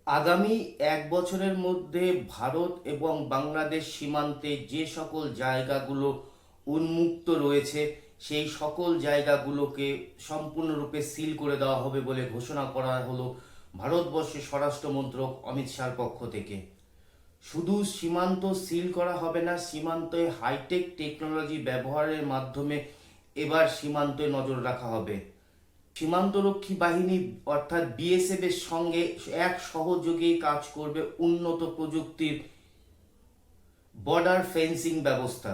আগামী এক বছরের মধ্যে ভারত এবং বাংলাদেশ সীমান্তে যে সকল জায়গাগুলো উন্মুক্ত রয়েছে সেই সকল জায়গাগুলোকে সম্পূর্ণরূপে সিল করে দেওয়া হবে বলে ঘোষণা করা হলো ভারতবর্ষের স্বরাষ্ট্রমন্ত্রক অমিত শাহর পক্ষ থেকে। শুধু সীমান্ত সিল করা হবে না, সীমান্তে হাইটেক টেকনোলজি ব্যবহারের মাধ্যমে এবার সীমান্তে নজর রাখা হবে। সীমান্তরক্ষী বাহিনী অর্থাৎ বিএসএফ এর সঙ্গে এক সহযোগে কাজ করবে উন্নত প্রযুক্তির বর্ডার ফেন্সিং ব্যবস্থা।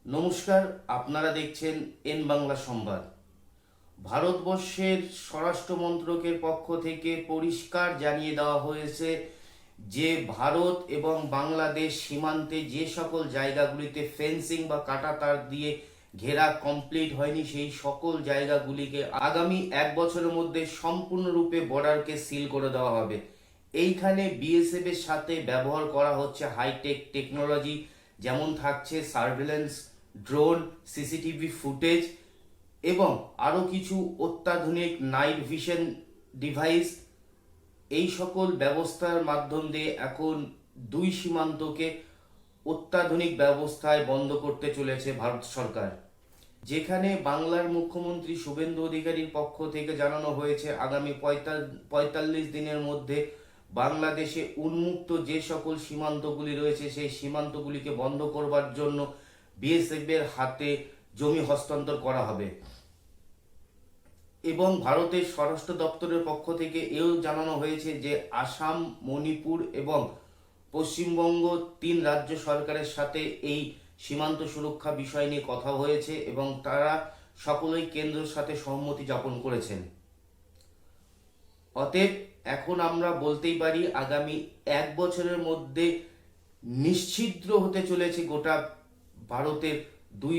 নমস্কার, আপনারা দেখছেন এন বাংলা সংবাদ। ভারতবর্ষের স্বরাষ্ট্র মন্ত্রকের পক্ষ থেকে পরিষ্কার জানিয়ে দেওয়া হয়েছে যে ভারত এবং বাংলাদেশ সীমান্তে যে সকল জায়গাগুলিতে ফেন্সিং বা কাঁটাতার দিয়ে ঘেরা কমপ্লিট হয়নি সেই সকল জায়গাগুলিকে আগামী এক বছরের মধ্যে সম্পূর্ণরূপে বর্ডারকে সিল করে দেওয়া হবে। এইখানে বিএসএফ এর সাথে ব্যবহার করা হচ্ছে হাইটেক টেকনোলজি, যেমন থাকছে সার্ভেলেন্স, ড্রোন, সিসিটিভি ফুটেজ এবং আরও কিছু অত্যাধুনিক নাইট ভিশন ডিভাইস। এই সকল ব্যবস্থার মাধ্যম দিয়ে এখন দুই সীমান্তকে অত্যাধুনিক ব্যবস্থায় বন্ধ করতে চলেছে ভারত সরকার। যেখানে বাংলার মুখ্যমন্ত্রী শুভেন্দু অধিকারীর পক্ষ থেকে জানানো হয়েছে আগামী ৪৫ দিনের মধ্যে বাংলাদেশে উন্মুক্ত যে সকল সীমান্তগুলি রয়েছে সেই সীমান্তগুলিকে বন্ধ করবার জন্য বিএসএফ এর হাতে জমি হস্তান্তর করা হবে। এবং ভারতের স্বরাষ্ট্র দপ্তরের পক্ষ থেকে এও জানানো হয়েছে যে আসাম, মণিপুর এবং পশ্চিমবঙ্গ তিন রাজ্য সরকারের সাথে এই সীমান্ত সুরক্ষা বিষয় নিয়ে কথা হয়েছে এবং তারা সকলেই কেন্দ্রের সাথে সহমতি জ্ঞাপন করেছেন। অতএব এখন আমরা বলতেই পারি আগামী এক বছরের মধ্যে নিশ্ছিদ্র হতে চলেছে গোটা ভারতের দুই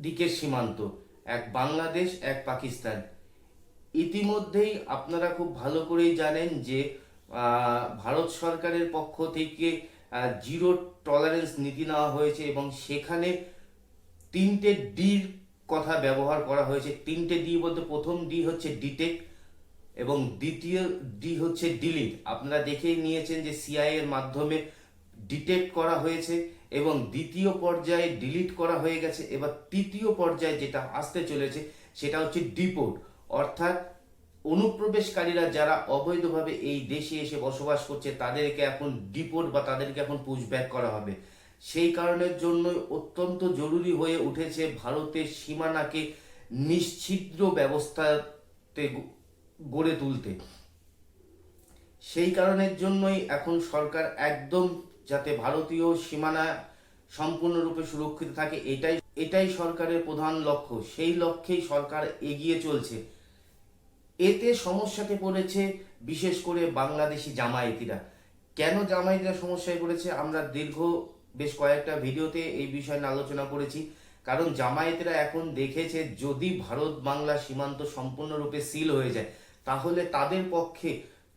দিকের সীমান্ত, এক বাংলাদেশ, এক পাকিস্তান। ইতিমধ্যেই আপনারা খুব ভালো করেই জানেন যে ভারত সরকারের পক্ষ থেকে জিরো টলারেন্স নীতি নেওয়া হয়েছে এবং সেখানে তিনটে ডির কথা ব্যবহার করা হয়েছে। তিনটে ডি বলতে প্রথম ডি হচ্ছে ডিটেক্ট এবং দ্বিতীয় ডি হচ্ছে ডিলিট। আপনারা দেখেই নিয়েছেন যে সিআইএ এর মাধ্যমে ডিটেক্ট করা হয়েছে এবং দ্বিতীয় পর্যায়ে ডিলিট করা হয়ে গেছে। এবার তৃতীয় পর্যায়ে যেটা আসতে চলেছে সেটা হচ্ছে ডিপোর্ট, অর্থাৎ অনুপ্রবেশকারীরা যারা অবৈধভাবে এই দেশে এসে বসবাস করছে তাদেরকে এখন ডিপোর্ট বা তাদেরকে এখন পুশব্যাক করা হবে। সেই কারণের জন্য অত্যন্ত জরুরি হয়ে উঠেছে ভারতের সীমানাকে নিশ্ছিদ্র ব্যবস্থাতে গড়ে তুলতে। সেই কারণের জন্যই এখন সরকার একদম যাতে ভারতীয় সীমানা সম্পূর্ণরূপে সুরক্ষিত থাকে এটাই সরকারের প্রধান লক্ষ্য। সেই লক্ষ্যেই সরকার এগিয়ে চলছে। এতে সমস্যাতে পড়েছে বিশেষ করে বাংলাদেশি জামায়াতিরা। কেন জামায়াতিরা সমস্যায় পড়েছে আমরা বেশ কয়েকটা ভিডিওতে এই বিষয় নিয়ে আলোচনা করেছি। কারণ জামায়াতিরা এখন দেখেছে যদি ভারত বাংলা সীমান্ত সম্পূর্ণরূপে সিল হয়ে যায় তাহলে তাদের পক্ষে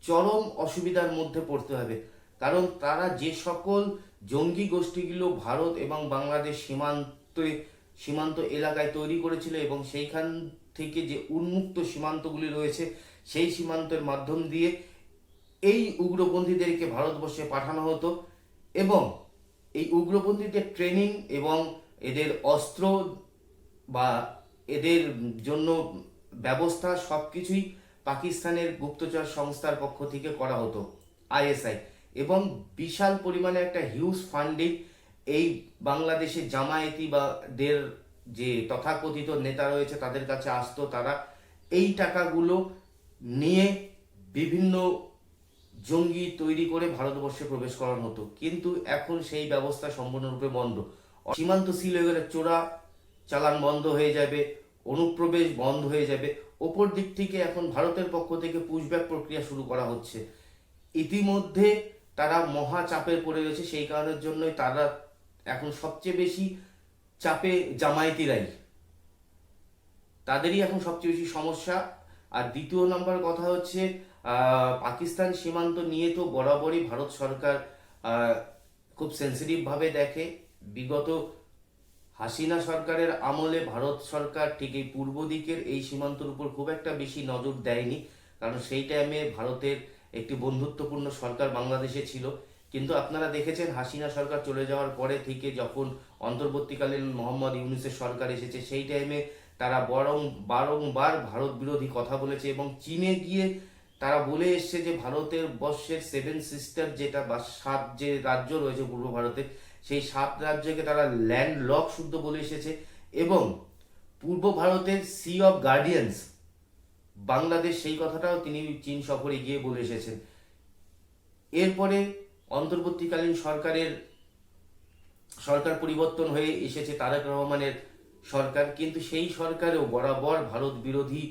চরম অসুবিধার মধ্যে পড়তে হবে। কারণ তারা যে সকল জঙ্গি গোষ্ঠীগুলো ভারত এবং বাংলাদেশ সীমান্ত এলাকায় তৈরি করেছিল এবং সেইখান থেকে যে উন্মুক্ত সীমান্তগুলি রয়েছে সেই সীমান্তের মাধ্যম দিয়ে এই উগ্রপন্থীদেরকে ভারতবর্ষে পাঠানো হতো এবং এই উগ্রপন্থীদের ট্রেনিং এবং এদের অস্ত্র বা এদের জন্য ব্যবস্থা সবকিছুই পাকিস্তানের গুপ্তচর সংস্থার পক্ষ থেকে করা হতো, আইএসআই। এবং বিশাল পরিমাণে একটা হিউজ ফান্ডিং এই বাংলাদেশের জামায়াতি বা দের যে তথাকথিত নেতা রয়েছে তাদের কাছে আসতো। তারা এই টাকাগুলো নিয়ে বিভিন্ন জঙ্গি তৈরি করে ভারতবর্ষে প্রবেশ করানো হতো, কিন্তু এখন সেই ব্যবস্থা সম্পূর্ণরূপে বন্ধ। সীমান্ত সিল হয়ে গেলে চোরা চালান বন্ধ হয়ে যাবে, অনুপ্রবেশ বন্ধ হয়ে যাবে। ওপর দিক থেকে এখন ভারতের পক্ষ থেকে পুশব্যাক প্রক্রিয়া শুরু করা হচ্ছে। ইতিমধ্যে তারা মহা চাপে পড়ে গেছে। সেই কারণের জন্যই তারা এখন সবচেয়ে বেশি চাপে জামায়াতিরাই, তাদেরই এখন সবচেয়ে বেশি সমস্যা। আর দ্বিতীয় নম্বর কথা হচ্ছে পাকিস্তান সীমান্ত নিয়ে তো বরাবরই ভারত সরকার খুব সেন্সিটিভ ভাবে দেখে। বিগত হাসিনা সরকারের আমলে ভারত সরকার ঠিক এই পূর্ব দিকের এই সীমান্তের উপর খুব একটা বেশি নজর দেয়নি। কারণ সেই টাইমে ভারতের একটি বন্ধুত্বপূর্ণ সরকার বাংলাদেশে ছিল। কিন্তু আপনারা দেখেছেন হাসিনা সরকার চলে যাওয়ার পরে থেকে যখন অন্তর্বর্তীকালীন মোহাম্মদ ইউনূসের সরকার এসেছে, সেই টাইমে তারা বারংবার ভারত বিরোধী কথা বলেছে এবং চীনে গিয়ে তারা বলে এসছে যে ভারতের বর্ষের 7 সিস্টার যেটা বা 7 যে রাজ্য রয়েছে পূর্ব ভারতে, সেই 7 রাজ্যকে তারা ল্যান্ড লক শুদ্ধ বলে এসেছে। এবং পূর্ব ভারতের সি অফ গার্ডিয়ান্স বাংলাদেশ, সেই কথাটাও তিনি চীন সফরে গিয়ে বলে এসেছেন। এরপরে অন্তর্বর্তীকালীন সরকার পরিবর্তন হয়ে এসেছে তারেক রহমানের সরকার, কিন্তু সেই সরকারেও বরাবর ভারত বিরোধী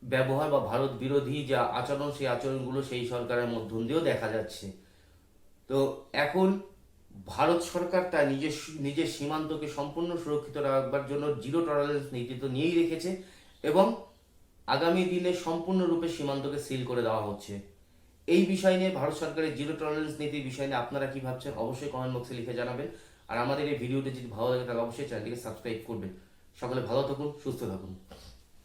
ব্যবহার বা ভারত বিরোধী যা আচরণ, সেই আচরণগুলো সেই সরকারের মধ্য দিয়েও দেখা যাচ্ছে। তো এখন ভারত সরকার তার নিজের সীমান্তকে সম্পূর্ণ সুরক্ষিত রাখবার জন্য জিরো টলারেন্স নীতি তো নিয়েই রেখেছে এবং আগামী দিনে সম্পূর্ণরূপে সীমান্তকে সিল করে দেওয়া হচ্ছে। এই বিষয় নিয়ে, ভারত সরকারের জিরো টলারেন্স নীতির বিষয় নিয়ে আপনারা কি ভাবছেন অবশ্যই কমেন্ট বক্সে লিখে জানাবেন। আর আমাদের এই ভিডিওটি যদি ভালো লাগে তাহলে অবশ্যই চ্যানেলটিকে সাবস্ক্রাইব করবেন। সকলে ভালো থাকুন, সুস্থ থাকুন।